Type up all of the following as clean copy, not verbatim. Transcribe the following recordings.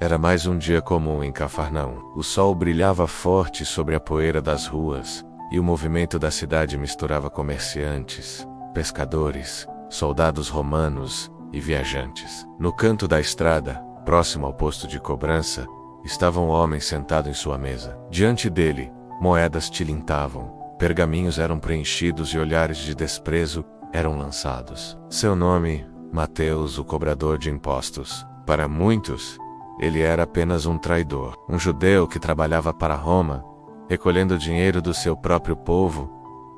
Era mais um dia comum em Cafarnaum. O sol brilhava forte sobre a poeira das ruas, e o movimento da cidade misturava comerciantes, pescadores, soldados romanos e viajantes. No canto da estrada, próximo ao posto de cobrança, estava um homem sentado em sua mesa. Diante dele, moedas tilintavam, pergaminhos eram preenchidos e olhares de desprezo eram lançados. Seu nome, Mateus, o cobrador de impostos. Para muitos, ele era apenas um traidor, um judeu que trabalhava para Roma, recolhendo o dinheiro do seu próprio povo,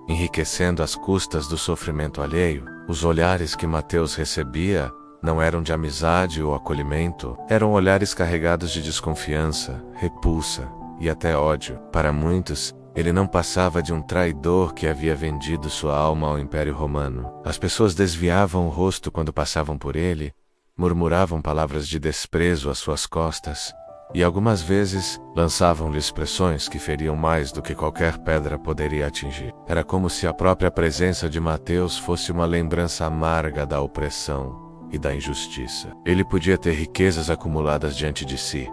enriquecendo às custas do sofrimento alheio. Os olhares que Mateus recebia não eram de amizade ou acolhimento, eram olhares carregados de desconfiança, repulsa e até ódio. Para muitos, ele não passava de um traidor que havia vendido sua alma ao Império Romano. As pessoas desviavam o rosto quando passavam por ele, murmuravam palavras de desprezo às suas costas, e algumas vezes lançavam-lhe expressões que feriam mais do que qualquer pedra poderia atingir. Era como se a própria presença de Mateus fosse uma lembrança amarga da opressão e da injustiça. Ele podia ter riquezas acumuladas diante de si,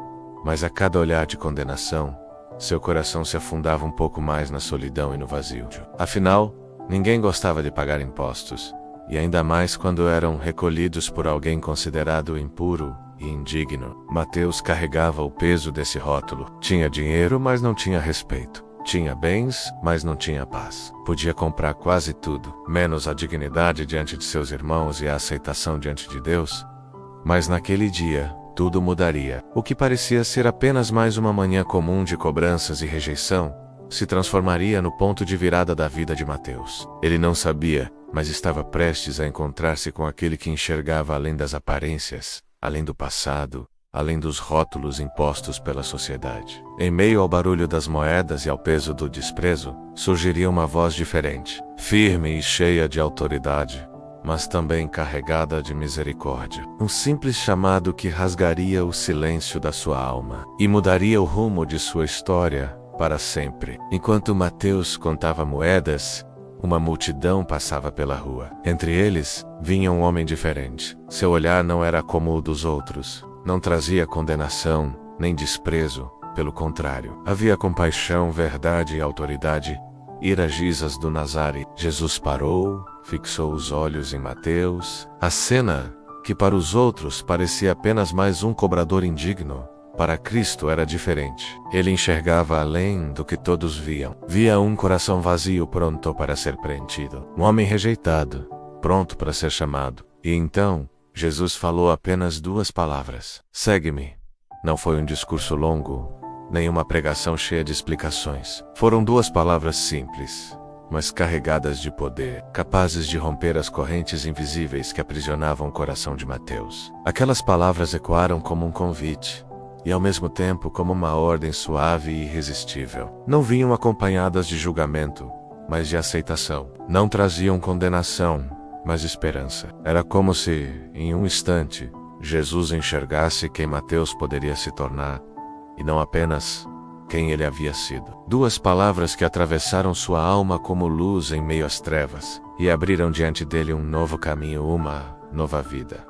mas a cada olhar de condenação, seu coração se afundava um pouco mais na solidão e no vazio. Afinal, ninguém gostava de pagar impostos, e ainda mais quando eram recolhidos por alguém considerado impuro e indigno. Mateus carregava o peso desse rótulo. Tinha dinheiro, mas não tinha respeito. Tinha bens, mas não tinha paz. Podia comprar quase tudo, menos a dignidade diante de seus irmãos e a aceitação diante de Deus. Mas naquele dia, tudo mudaria. O que parecia ser apenas mais uma manhã comum de cobranças e rejeição, se transformaria no ponto de virada da vida de Mateus. Ele não sabia, mas estava prestes a encontrar-se com aquele que enxergava além das aparências, além do passado, além dos rótulos impostos pela sociedade. Em meio ao barulho das moedas e ao peso do desprezo, surgiria uma voz diferente, firme e cheia de autoridade, mas também carregada de misericórdia. Um simples chamado que rasgaria o silêncio da sua alma e mudaria o rumo de sua história para sempre. Enquanto Mateus contava moedas, uma multidão passava pela rua. Entre eles, vinha um homem diferente. Seu olhar não era como o dos outros. Não trazia condenação, nem desprezo. Pelo contrário, havia compaixão, verdade e autoridade. Ira Jesus do Nazare. Jesus parou, fixou os olhos em Mateus. A cena, que para os outros parecia apenas mais um cobrador indigno, para Cristo era diferente. Ele enxergava além do que todos viam. Via um coração vazio pronto para ser preenchido. Um homem rejeitado, pronto para ser chamado. E então, Jesus falou apenas 2 palavras. Segue-me. Não foi um discurso longo, nem uma pregação cheia de explicações. Foram 2 palavras simples, mas carregadas de poder, capazes de romper as correntes invisíveis que aprisionavam o coração de Mateus. Aquelas palavras ecoaram como um convite, e ao mesmo tempo como uma ordem suave e irresistível. Não vinham acompanhadas de julgamento, mas de aceitação. Não traziam condenação, mas esperança. Era como se, em um instante, Jesus enxergasse quem Mateus poderia se tornar, e não apenas quem ele havia sido. 2 palavras que atravessaram sua alma como luz em meio às trevas, e abriram diante dele um novo caminho, uma nova vida,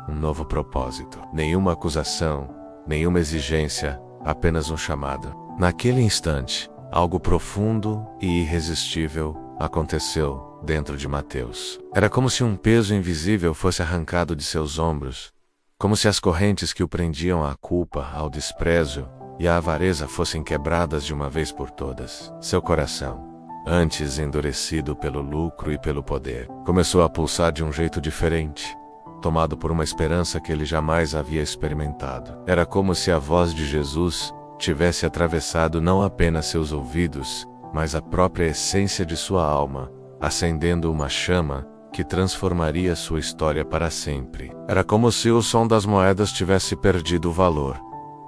um novo propósito. Nenhuma acusação, nenhuma exigência, apenas um chamado. Naquele instante, algo profundo e irresistível aconteceu dentro de Mateus. Era como se um peso invisível fosse arrancado de seus ombros, como se as correntes que o prendiam à culpa, ao desprezo e à avareza fossem quebradas de uma vez por todas. Seu coração, antes endurecido pelo lucro e pelo poder, começou a pulsar de um jeito diferente, tomado por uma esperança que ele jamais havia experimentado. Era como se a voz de Jesus tivesse atravessado não apenas seus ouvidos, mas a própria essência de sua alma, acendendo uma chama que transformaria sua história para sempre. Era como se o som das moedas tivesse perdido o valor,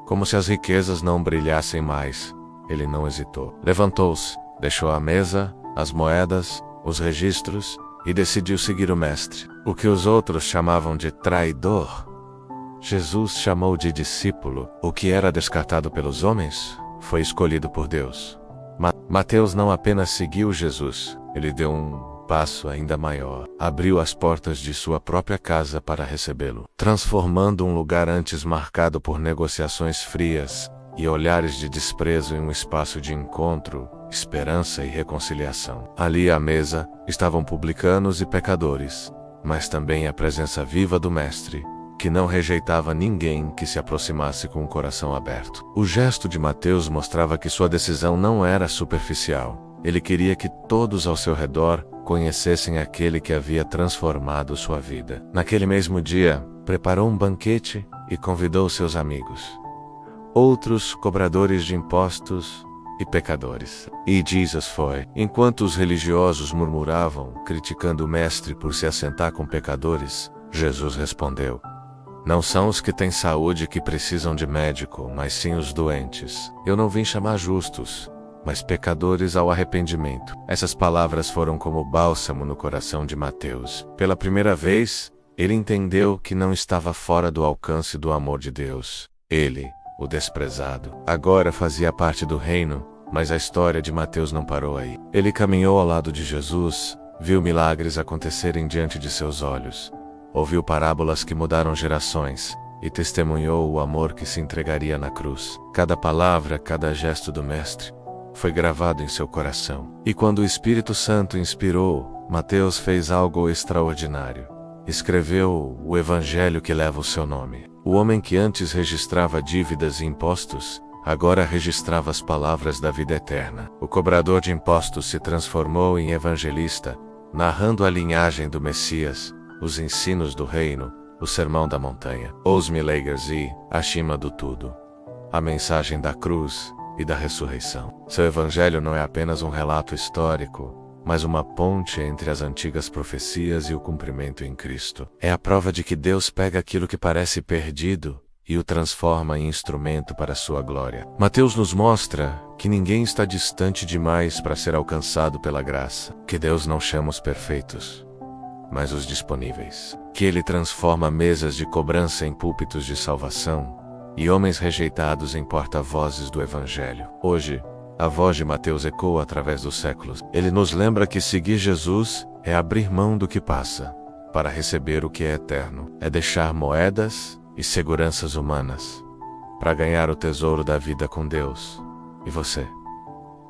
como se as riquezas não brilhassem mais. Ele não hesitou. Levantou-se, deixou a mesa, as moedas, os registros, e decidiu seguir o mestre. O que os outros chamavam de traidor, Jesus chamou de discípulo. O que era descartado pelos homens, foi escolhido por Deus. Mateus não apenas seguiu Jesus, ele deu um passo ainda maior. Abriu as portas de sua própria casa para recebê-lo, transformando um lugar antes marcado por negociações frias e olhares de desprezo em um espaço de encontro, esperança e reconciliação. Ali à mesa estavam publicanos e pecadores, mas também a presença viva do Mestre, que não rejeitava ninguém que se aproximasse com o coração aberto. O gesto de Mateus mostrava que sua decisão não era superficial. Ele queria que todos ao seu redor conhecessem aquele que havia transformado sua vida. Naquele mesmo dia, preparou um banquete e convidou seus amigos, outros cobradores de impostos e pecadores. E Jesus foi. Enquanto os religiosos murmuravam, criticando o Mestre por se assentar com pecadores, Jesus respondeu: "Não são os que têm saúde que precisam de médico, mas sim os doentes. Eu não vim chamar justos, mas pecadores ao arrependimento." Essas palavras foram como bálsamo no coração de Mateus. Pela primeira vez, ele entendeu que não estava fora do alcance do amor de Deus. Ele, o desprezado, agora fazia parte do reino, mas a história de Mateus não parou aí. Ele caminhou ao lado de Jesus, viu milagres acontecerem diante de seus olhos, ouviu parábolas que mudaram gerações e testemunhou o amor que se entregaria na cruz. Cada palavra, cada gesto do Mestre foi gravado em seu coração. E quando o Espírito Santo inspirou, Mateus fez algo extraordinário. Escreveu o Evangelho que leva o seu nome. O homem que antes registrava dívidas e impostos, agora registrava as palavras da vida eterna. O cobrador de impostos se transformou em evangelista, narrando a linhagem do Messias, os ensinos do reino, o sermão da montanha, os milagres e, acima do tudo, a mensagem da cruz e da ressurreição. Seu evangelho não é apenas um relato histórico, mas uma ponte entre as antigas profecias e o cumprimento em Cristo. É a prova de que Deus pega aquilo que parece perdido e o transforma em instrumento para a sua glória. Mateus nos mostra que ninguém está distante demais para ser alcançado pela graça, que Deus não chama os perfeitos, mas os disponíveis, que Ele transforma mesas de cobrança em púlpitos de salvação e homens rejeitados em porta-vozes do Evangelho. Hoje, a voz de Mateus ecoa através dos séculos. Ele nos lembra que seguir Jesus é abrir mão do que passa para receber o que é eterno. É deixar moedas e seguranças humanas para ganhar o tesouro da vida com Deus. E você?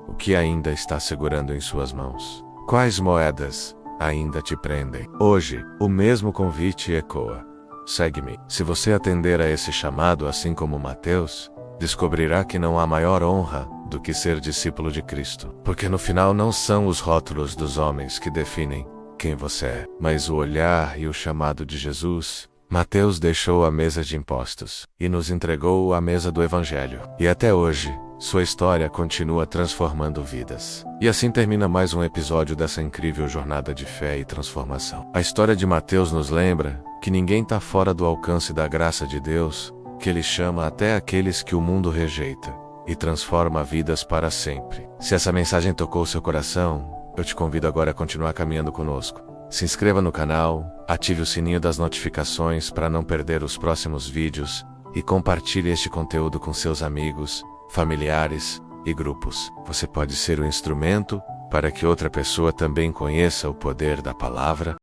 O que ainda está segurando em suas mãos? Quais moedas ainda te prendem? Hoje, o mesmo convite ecoa: segue-me. Se você atender a esse chamado assim como Mateus, descobrirá que não há maior honra do que ser discípulo de Cristo. Porque no final não são os rótulos dos homens que definem quem você é, mas o olhar e o chamado de Jesus. Mateus deixou a mesa de impostos e nos entregou a mesa do Evangelho. E até hoje, sua história continua transformando vidas. E assim termina mais um episódio dessa incrível jornada de fé e transformação. A história de Mateus nos lembra que ninguém está fora do alcance da graça de Deus, que Ele chama até aqueles que o mundo rejeita e transforma vidas para sempre. Se essa mensagem tocou seu coração, eu te convido agora a continuar caminhando conosco. Se inscreva no canal, ative o sininho das notificações para não perder os próximos vídeos e compartilhe este conteúdo com seus amigos, familiares e grupos. Você pode ser um instrumento para que outra pessoa também conheça o poder da palavra